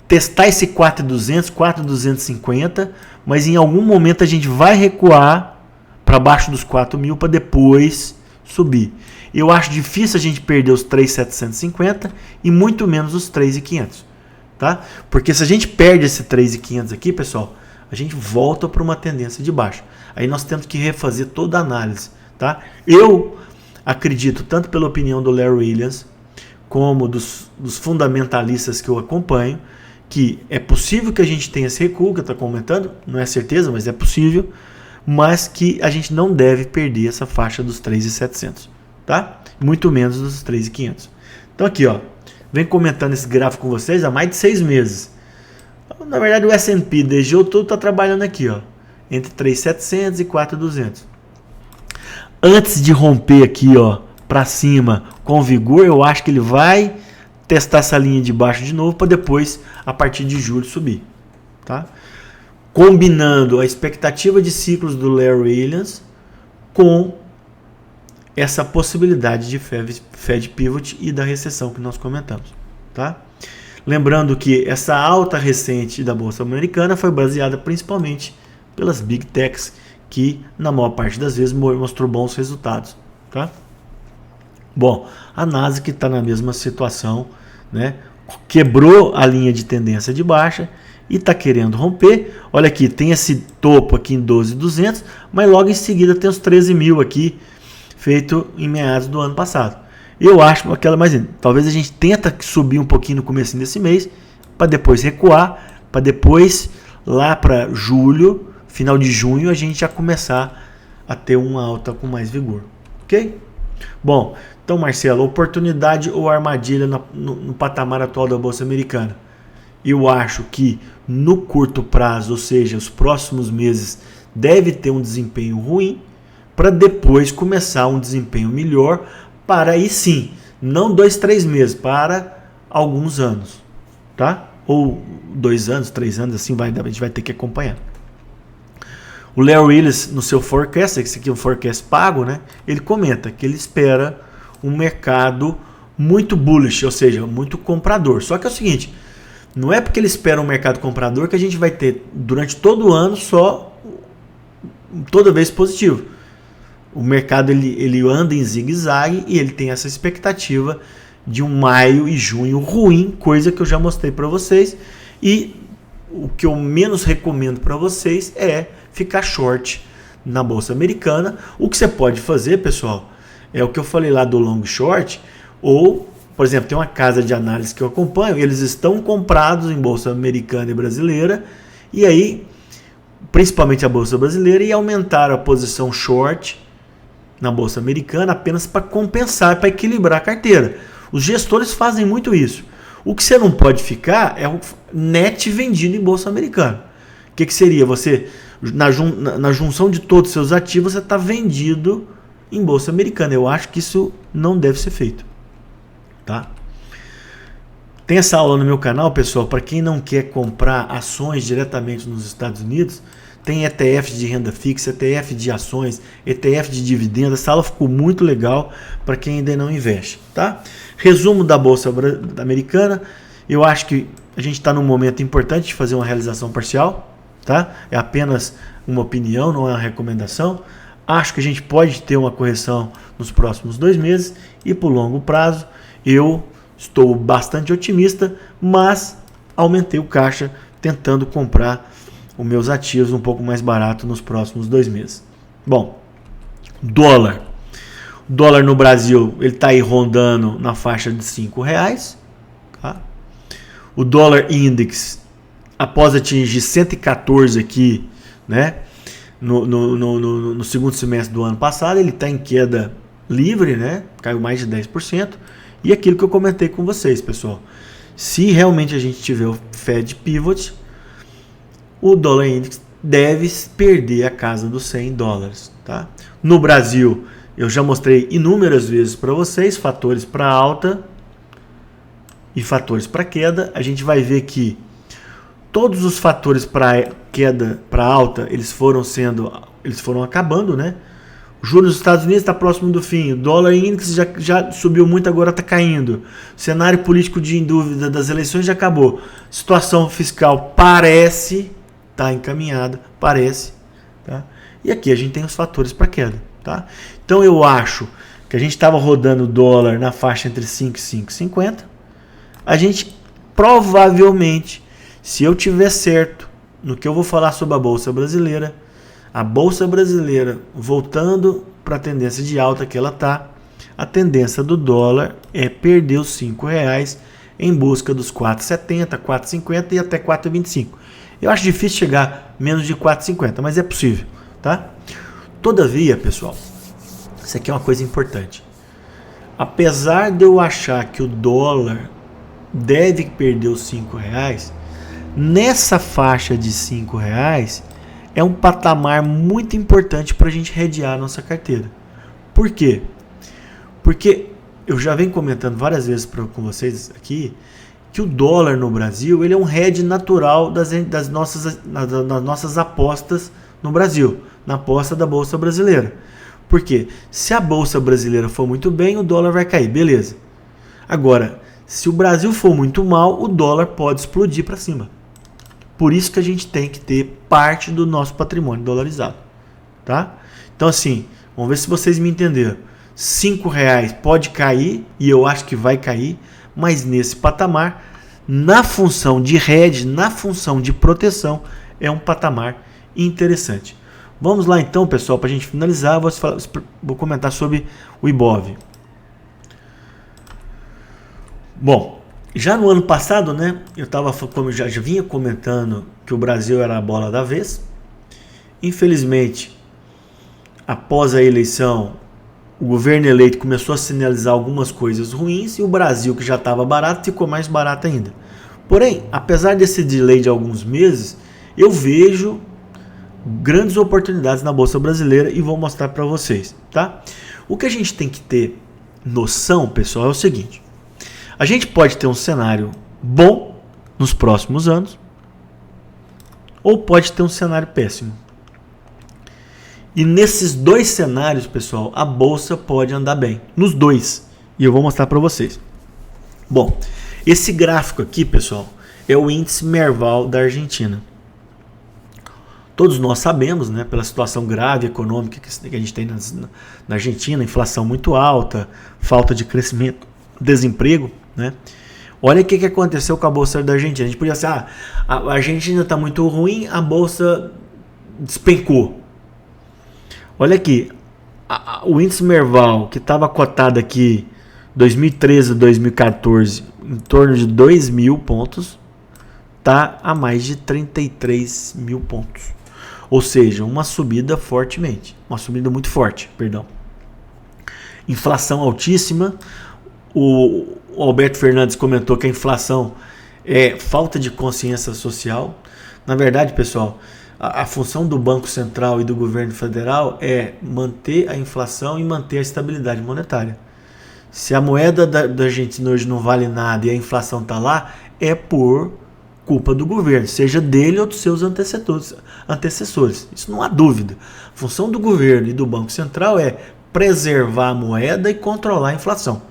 testar esse 4.200, 4.250, mas em algum momento a gente vai recuar para baixo dos 4.000 para depois subir. Eu acho difícil a gente perder os 3.750 e muito menos os 3.500, tá? Porque se a gente perde esse 3.500 aqui, pessoal, a gente volta para uma tendência de baixa. Aí nós temos que refazer toda a análise, tá? Eu acredito, tanto pela opinião do Larry Williams, como dos fundamentalistas que eu acompanho, que é possível que a gente tenha esse recuo, que eu estou comentando, não é certeza, mas é possível, mas que a gente não deve perder essa faixa dos 3.700, tá? Muito menos dos 3.500. Então aqui, ó, vem comentando esse gráfico com vocês há mais de 6 meses. Na verdade, o S&P desde outubro está trabalhando aqui, ó, entre 3.700 e 4.200. Antes de romper aqui, ó, para cima com vigor, eu acho que ele vai testar essa linha de baixo de novo para depois, a partir de julho, subir, tá? Combinando a expectativa de ciclos do Larry Williams com essa possibilidade de Fed Pivot e da recessão que nós comentamos, tá? Lembrando que essa alta recente da Bolsa Americana foi baseada principalmente pelas Big Techs, que na maior parte das vezes mostrou bons resultados, tá? Bom, a Nasdaq está na mesma situação, né? Quebrou a linha de tendência de baixa e está querendo romper. Olha aqui, tem esse topo aqui em 12.200, mas logo em seguida tem os 13.000 aqui, feito em meados do ano passado. Eu acho aquela, mas talvez a gente tenta subir um pouquinho no começo desse mês, para depois recuar, para depois lá para julho, final de junho, a gente já começar a ter uma alta com mais vigor, ok? Bom, então Marcelo, oportunidade ou armadilha no patamar atual da Bolsa Americana? Eu acho que no curto prazo, ou seja, os próximos meses, deve ter um desempenho ruim, para depois começar um desempenho melhor, para aí sim, não 2, 3 meses, para alguns anos, tá? Ou 2 anos, 3 anos, assim a gente vai ter que acompanhar. O Larry Williams, no seu forecast, esse aqui é um forecast pago, né? Ele comenta que ele espera um mercado muito bullish, ou seja, muito comprador. Só que é o seguinte, não é porque ele espera um mercado comprador que a gente vai ter durante todo o ano só toda vez positivo. O mercado ele anda em zigue-zague e ele tem essa expectativa de um maio e junho ruim, coisa que eu já mostrei para vocês. E o que eu menos recomendo para vocês é ficar short na Bolsa Americana. O que você pode fazer, pessoal, é o que eu falei lá do long short, ou, por exemplo, tem uma casa de análise que eu acompanho, eles estão comprados em Bolsa Americana e Brasileira, e aí, principalmente a Bolsa Brasileira, e aumentaram a posição short na Bolsa Americana apenas para compensar, para equilibrar a carteira. Os gestores fazem muito isso. O que você não pode ficar é o net vendido em Bolsa Americana. O que seria? Você, na junção de todos os seus ativos, você está vendido em Bolsa Americana. Eu acho que isso não deve ser feito, tá? Tem essa aula no meu canal, pessoal, para quem não quer comprar ações diretamente nos Estados Unidos, tem ETF de renda fixa, ETF de ações, ETF de dividendos. Essa aula ficou muito legal para quem ainda não investe, tá? Resumo da Bolsa Americana. Eu acho que a gente está num momento importante de fazer uma realização parcial, tá? É apenas uma opinião, não é uma recomendação. Acho que a gente pode ter uma correção nos próximos 2 meses e por longo prazo eu estou bastante otimista, mas aumentei o caixa tentando comprar os meus ativos um pouco mais barato nos próximos 2 meses. Bom, dólar. O dólar no Brasil ele está aí rondando na faixa de R$5. Tá? O dólar index, após atingir 114 aqui, né, no segundo semestre do ano passado, ele está em queda livre, né, caiu mais de 10%. E aquilo que eu comentei com vocês, pessoal. Se realmente a gente tiver o Fed Pivot, o dólar index deve perder a casa dos $100. Tá? No Brasil, eu já mostrei inúmeras vezes para vocês fatores para alta e fatores para queda. A gente vai ver que todos os fatores para queda, para alta, eles foram acabando, né? O juros dos Estados Unidos está próximo do fim. O dólar índice já subiu muito, agora está caindo. O cenário político de em dúvida das eleições já acabou. Situação fiscal parece estar encaminhada, parece. Tá? E aqui a gente tem os fatores para queda. Tá? Então eu acho que a gente estava rodando o dólar na faixa entre 5 e 5,50. A gente provavelmente, se eu tiver certo no que eu vou falar sobre a Bolsa Brasileira, a Bolsa Brasileira voltando para a tendência de alta que ela está, a tendência do dólar é perder os R$5 em busca dos 4,70, 4,50 e até 4,25. Eu acho difícil chegar menos de 4,50, mas é possível. Tá? Todavia, pessoal, isso aqui é uma coisa importante. Apesar de eu achar que o dólar deve perder os R$5, nessa faixa de R$5 é um patamar muito importante para a gente redear a nossa carteira. Por quê? Porque eu já venho comentando várias vezes com vocês aqui que o dólar no Brasil ele é um hedge natural das nossas apostas no Brasil, na aposta da Bolsa Brasileira. Por quê? Se a Bolsa Brasileira for muito bem, o dólar vai cair, beleza. Agora, se o Brasil for muito mal, o dólar pode explodir para cima. Por isso que a gente tem que ter parte do nosso patrimônio dolarizado. Tá? Então assim, vamos ver se vocês me entenderam. R$5 pode cair, e eu acho que vai cair, mas nesse patamar, na função de hedge, na função de proteção, é um patamar interessante. Vamos lá então, pessoal, para a gente finalizar, vou comentar sobre o Ibov. Bom, já no ano passado, né, como eu já vinha comentando que o Brasil era a bola da vez. Infelizmente, após a eleição, o governo eleito começou a sinalizar algumas coisas ruins e o Brasil, que já estava barato, ficou mais barato ainda. Porém, apesar desse delay de alguns meses, eu vejo grandes oportunidades na Bolsa Brasileira e vou mostrar para vocês. Tá? O que a gente tem que ter noção, pessoal, é o seguinte. A gente pode ter um cenário bom nos próximos anos ou pode ter um cenário péssimo. E nesses dois cenários, pessoal, a bolsa pode andar bem. Nos dois. E eu vou mostrar para vocês. Bom, esse gráfico aqui, pessoal, é o índice Merval da Argentina. Todos nós sabemos, né, pela situação grave econômica que a gente tem na Argentina, inflação muito alta, falta de crescimento, desemprego, né? Olha o que aconteceu com a Bolsa da Argentina. A gente podia dizer, a Argentina está muito ruim, a Bolsa despencou. Olha aqui, o índice Merval, que estava cotado aqui 2013 a 2014, em torno de 2.000 pontos, está a mais de 33.000 pontos. Ou seja, uma subida fortemente, uma subida muito forte, perdão. Inflação altíssima. O Alberto Fernandes comentou que a inflação é falta de consciência social. Na verdade, pessoal, a função do Banco Central e do governo federal é manter a inflação e manter a estabilidade monetária. Se a moeda da Argentina hoje não vale nada e a inflação está lá, é por culpa do governo, seja dele ou dos seus antecessores. Isso não há dúvida. A função do governo e do Banco Central é preservar a moeda e controlar a inflação.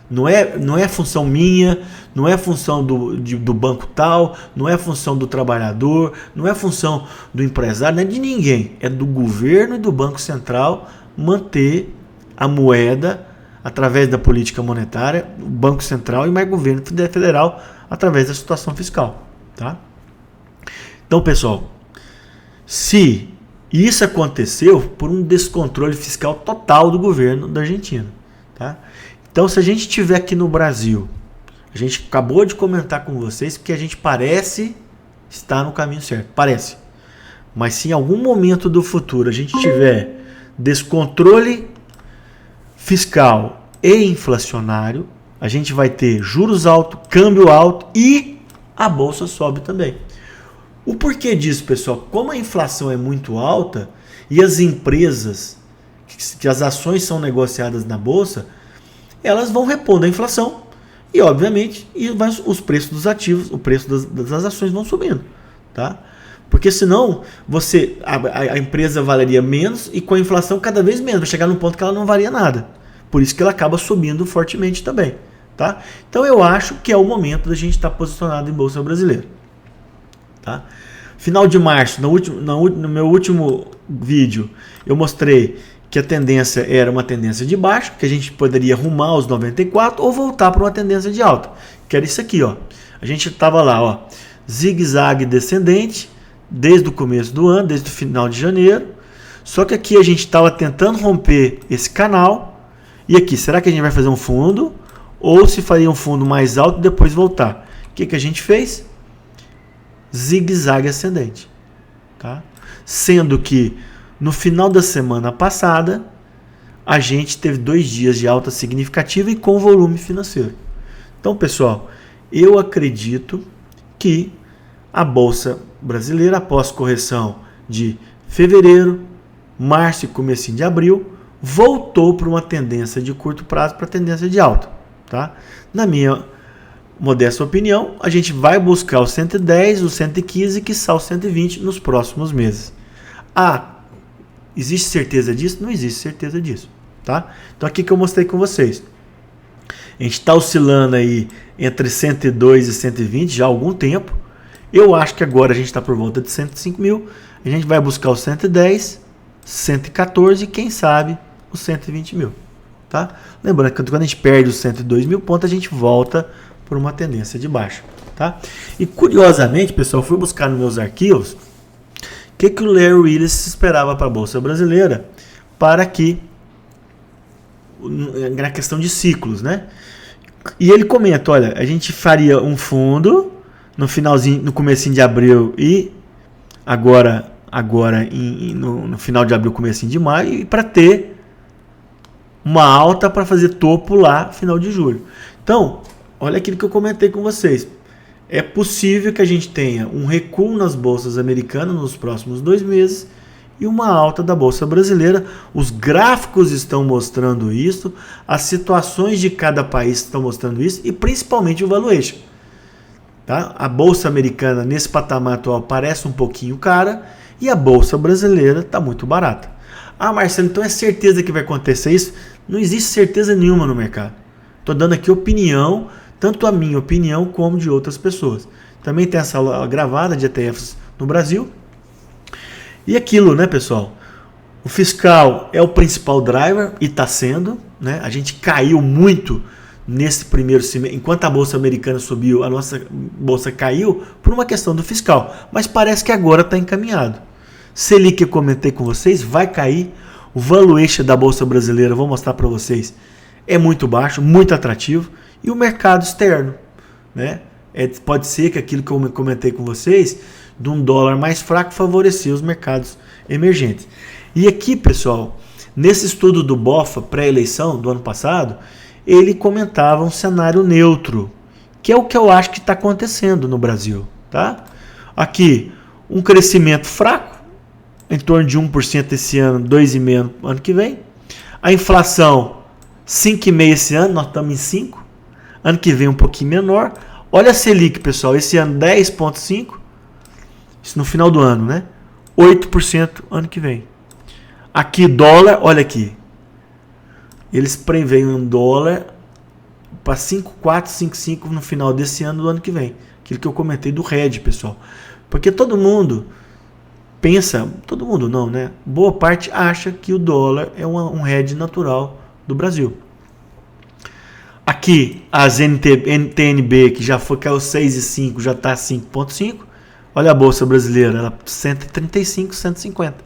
Não é função minha, não é função do banco tal, não é função do trabalhador, não é função do empresário, não é de ninguém. É do governo e do Banco Central manter a moeda através da política monetária, o Banco Central e mais governo federal através da situação fiscal. Tá? Então, pessoal, se isso aconteceu por um descontrole fiscal total do governo da Argentina. Tá? Então, se a gente estiver aqui no Brasil, a gente acabou de comentar com vocês que a gente parece estar no caminho certo. Parece. Mas se em algum momento do futuro a gente tiver descontrole fiscal e inflacionário, a gente vai ter juros altos, câmbio alto e a bolsa sobe também. O porquê disso, pessoal? Como a inflação é muito alta e as empresas, que as ações são negociadas na bolsa, elas vão repondo a inflação e, obviamente, os preços dos ativos, o preço das ações vão subindo, tá? Porque senão a empresa valeria menos e com a inflação cada vez menos, vai chegar num ponto que ela não valia nada. Por isso que ela acaba subindo fortemente também, tá? Então eu acho que é o momento da gente estar posicionado em bolsa brasileira, tá? Final de março, no meu último vídeo, eu mostrei que a tendência era uma tendência de baixa, que a gente poderia rumar aos 94 ou voltar para uma tendência de alta, que era isso aqui, ó. A gente estava lá, ó, zigue-zague descendente desde o começo do ano, desde o final de janeiro. Só que aqui a gente estava tentando romper esse canal. E aqui, será que a gente vai fazer um fundo ou se faria um fundo mais alto e depois voltar? O que a gente fez? Zigue-zague ascendente, tá? Sendo que no final da semana passada, a gente teve 2 dias de alta significativa e com volume financeiro. Então, pessoal, eu acredito que a Bolsa Brasileira, após correção de fevereiro, março e comecinho de abril, voltou para uma tendência de curto prazo para tendência de alta. Tá? Na minha modesta opinião, a gente vai buscar os 110, os 115 e quiçá os 120 nos próximos meses. Existe certeza disso? Não existe certeza disso. Tá? Então aqui que eu mostrei com vocês. A gente está oscilando aí entre 102 e 120 já há algum tempo. Eu acho que agora a gente está por volta de 105 mil. A gente vai buscar os 110, 114 e quem sabe os 120 mil. Tá? Lembrando que quando a gente perde os 102 mil pontos, a gente volta por uma tendência de baixa. Tá? E curiosamente, pessoal, fui buscar nos meus arquivos o que o Larry Willis esperava para a Bolsa Brasileira para que, na questão de ciclos, né? E ele comenta, olha, a gente faria um fundo no finalzinho, no comecinho de abril e agora no final de abril, comecinho de maio, e para ter uma alta para fazer topo lá final de julho. Então, olha aquilo que eu comentei com vocês. É possível que a gente tenha um recuo nas bolsas americanas nos próximos 2 meses e uma alta da Bolsa Brasileira. Os gráficos estão mostrando isso, as situações de cada país estão mostrando isso e principalmente o valuation. Tá? A Bolsa Americana nesse patamar atual parece um pouquinho cara e a Bolsa Brasileira está muito barata. Marcelo, então é certeza que vai acontecer isso? Não existe certeza nenhuma no mercado. Estou dando aqui opinião, tanto a minha opinião como de outras pessoas. Também tem essa aula gravada de ETFs no Brasil. E aquilo, né, pessoal? O fiscal é o principal driver e está sendo, né? A gente caiu muito nesse primeiro semestre. Enquanto a Bolsa Americana subiu, a nossa Bolsa caiu por uma questão do fiscal. Mas parece que agora está encaminhado. Selic, que eu comentei com vocês, vai cair. O valuation da Bolsa Brasileira, vou mostrar para vocês, é muito baixo, muito atrativo. E o mercado externo, né? Pode ser que aquilo que eu comentei com vocês, de um dólar mais fraco, favorecer os mercados emergentes. E aqui, pessoal, nesse estudo do BOFA, pré-eleição do ano passado, ele comentava um cenário neutro, que é o que eu acho que está acontecendo no Brasil. Tá? Aqui, um crescimento fraco, em torno de 1% esse ano, 2,5% ano que vem. A inflação, 5,5% esse ano, nós estamos em 5%. Ano que vem um pouquinho menor. Olha a Selic, pessoal, esse ano 10,5%, isso no final do ano, né? 8% ano que vem. Aqui dólar, olha aqui. Eles preveem um dólar para 5,4, 5,5 no final desse ano do ano que vem. Aquilo que eu comentei do hedge, pessoal. Porque todo mundo pensa, todo mundo não, né? Boa parte acha que o dólar é um hedge natural do Brasil. Aqui, as NTNB, que já foi, caiu 6,5, já está 5,5. Olha a Bolsa Brasileira, ela 135, 150.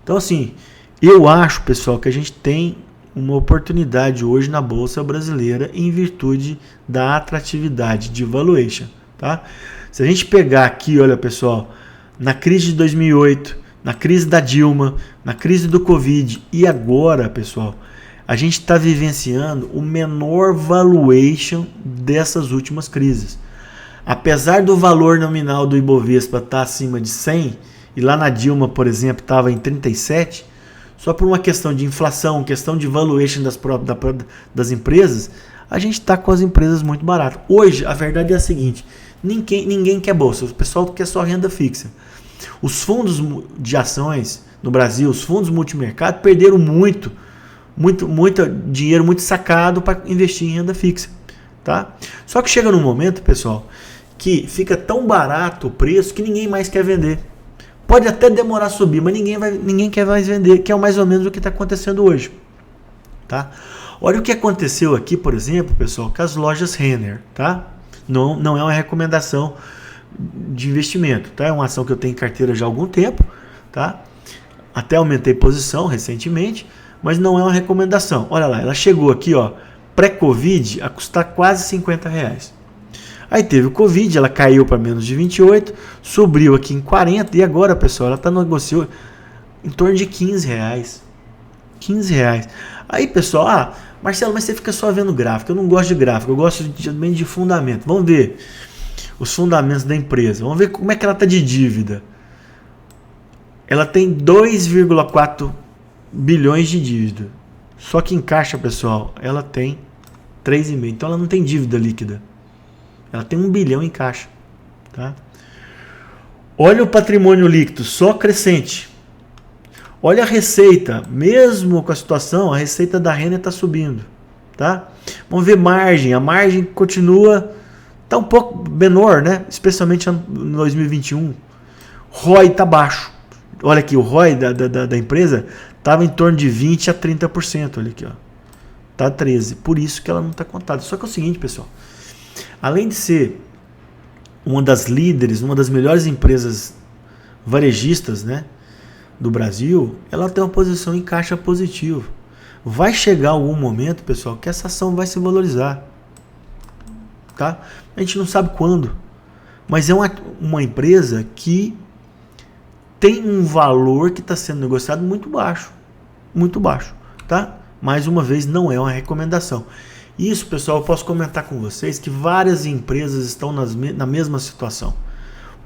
Então, assim, eu acho, pessoal, que a gente tem uma oportunidade hoje na Bolsa Brasileira em virtude da atratividade de valuation, tá? Se a gente pegar aqui, olha, pessoal, na crise de 2008, na crise da Dilma, na crise do Covid e agora, pessoal, a gente está vivenciando o menor valuation dessas últimas crises. Apesar do valor nominal do Ibovespa estar acima de 100, e lá na Dilma, por exemplo, estava em 37, só por uma questão de inflação, questão de valuation das empresas, a gente está com as empresas muito baratas. Hoje, a verdade é a seguinte, ninguém quer bolsa, o pessoal quer só renda fixa. Os fundos de ações no Brasil, os fundos multimercado, perderam muito dinheiro, muito sacado para investir em renda fixa. Tá? Só que chega num momento, pessoal, que fica tão barato o preço que ninguém mais quer vender. Pode até demorar a subir, mas ninguém quer mais vender, que é mais ou menos o que está acontecendo hoje. Tá? Olha o que aconteceu aqui, por exemplo, pessoal, com as lojas Renner. Tá? Não é uma recomendação de investimento. Tá? É uma ação que eu tenho em carteira já há algum tempo. Tá? Até aumentei posição recentemente, mas não é uma recomendação. Olha lá, ela chegou aqui, ó, pré-Covid, a custar quase R$50. Aí teve o Covid, ela caiu para menos de 28, subiu aqui em 40 e agora, pessoal, ela está negociando em torno de R$15. R$15. Aí, pessoal, Marcelo, mas você fica só vendo gráfico. Eu não gosto de gráfico, eu gosto também de fundamento. Vamos ver os fundamentos da empresa. Vamos ver como é que ela está de dívida. Ela tem 2,4 bilhões de dívida. Só que em caixa, pessoal, ela tem 3,5. Então ela não tem dívida líquida. Ela tem 1 bilhão em caixa. Tá? Olha o patrimônio líquido, só crescente. Olha a receita, mesmo com a situação, a receita da Renner está subindo. Tá? Vamos ver margem. A margem continua, está um pouco menor, né? Especialmente no 2021. ROI está baixo. Olha aqui, o ROI da empresa estava em torno de 20% a 30%. Olha aqui, ó. Tá 13%. Por isso que ela não está contada. Só que é o seguinte, pessoal. Além de ser uma das líderes, uma das melhores empresas varejistas, né, do Brasil, ela tem uma posição em caixa positivo. Vai chegar algum momento, pessoal, que essa ação vai se valorizar. Tá? A gente não sabe quando. Mas é uma empresa que tem um valor que está sendo negociado muito baixo. Muito baixo. Tá? Mais uma vez, não é uma recomendação. Isso, pessoal, eu posso comentar com vocês que várias empresas estão na mesma situação.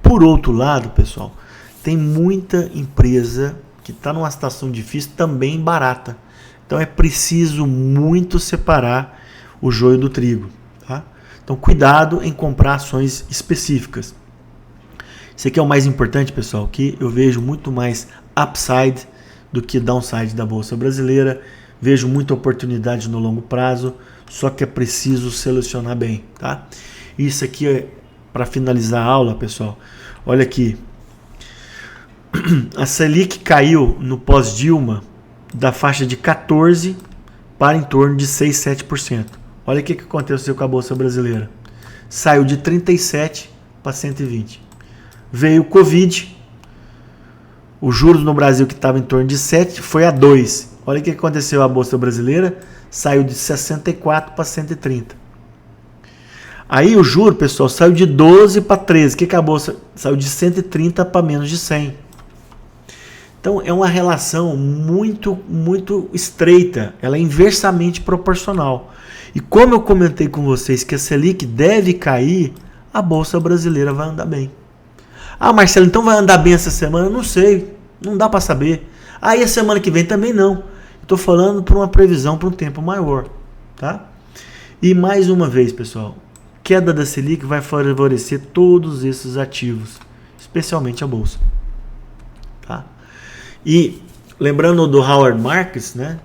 Por outro lado, pessoal, tem muita empresa que está numa situação difícil também barata. Então é preciso muito separar o joio do trigo. Tá? Então cuidado em comprar ações específicas. Isso aqui é o mais importante, pessoal, que eu vejo muito mais upside do que downside da Bolsa Brasileira. Vejo muita oportunidade no longo prazo. Só que é preciso selecionar bem, tá? Isso aqui é para finalizar a aula, pessoal. Olha aqui. A Selic caiu no pós-Dilma da faixa de 14% para em torno de 6, 7%. Olha o que aconteceu com a Bolsa Brasileira. Saiu de 37 para 120. Veio o Covid. Os juros no Brasil que estava em torno de 7 foi a 2. Olha o que aconteceu a Bolsa Brasileira. Saiu de 64 para 130. Aí o juro, pessoal, saiu de 12 para 13. Que a bolsa saiu de 130 para menos de 100. Então é uma relação muito estreita. Ela é inversamente proporcional. E como eu comentei com vocês que a Selic deve cair, a Bolsa Brasileira vai andar bem. Marcelo, então vai andar bem essa semana? Não sei. Não dá para saber. Aí a semana que vem também não. Estou falando para uma previsão para um tempo maior, tá? E mais uma vez, pessoal, queda da Selic vai favorecer todos esses ativos, especialmente a bolsa. Tá? E lembrando do Howard Marks, né?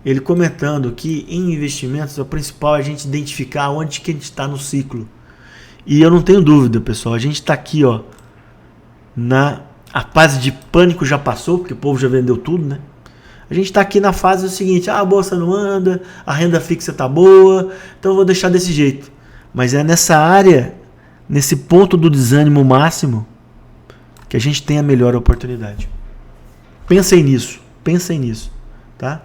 Ele comentando que em investimentos o principal é a gente identificar onde que a gente está no ciclo. E eu não tenho dúvida, pessoal, a gente está aqui, ó, a fase de pânico já passou, porque o povo já vendeu tudo, né? A gente está aqui na fase do seguinte, a bolsa não anda, a renda fixa está boa, então eu vou deixar desse jeito. Mas é nessa área, nesse ponto do desânimo máximo, que a gente tem a melhor oportunidade. Pensem nisso, tá?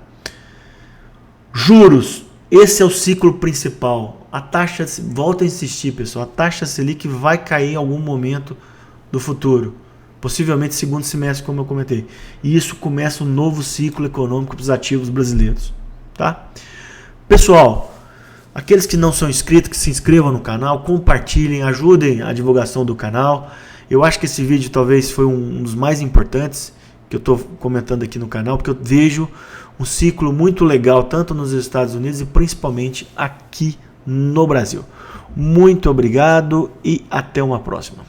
Juros, esse é o ciclo principal. A taxa, volta a insistir, pessoal, a taxa Selic vai cair em algum momento do futuro. Possivelmente segundo semestre, como eu comentei. E isso começa um novo ciclo econômico para os ativos brasileiros. Tá? Pessoal, aqueles que não são inscritos, que se inscrevam no canal, compartilhem, ajudem a divulgação do canal. Eu acho que esse vídeo talvez foi um dos mais importantes que eu estou comentando aqui no canal, porque eu vejo um ciclo muito legal, tanto nos Estados Unidos e principalmente aqui no Brasil. Muito obrigado e até uma próxima.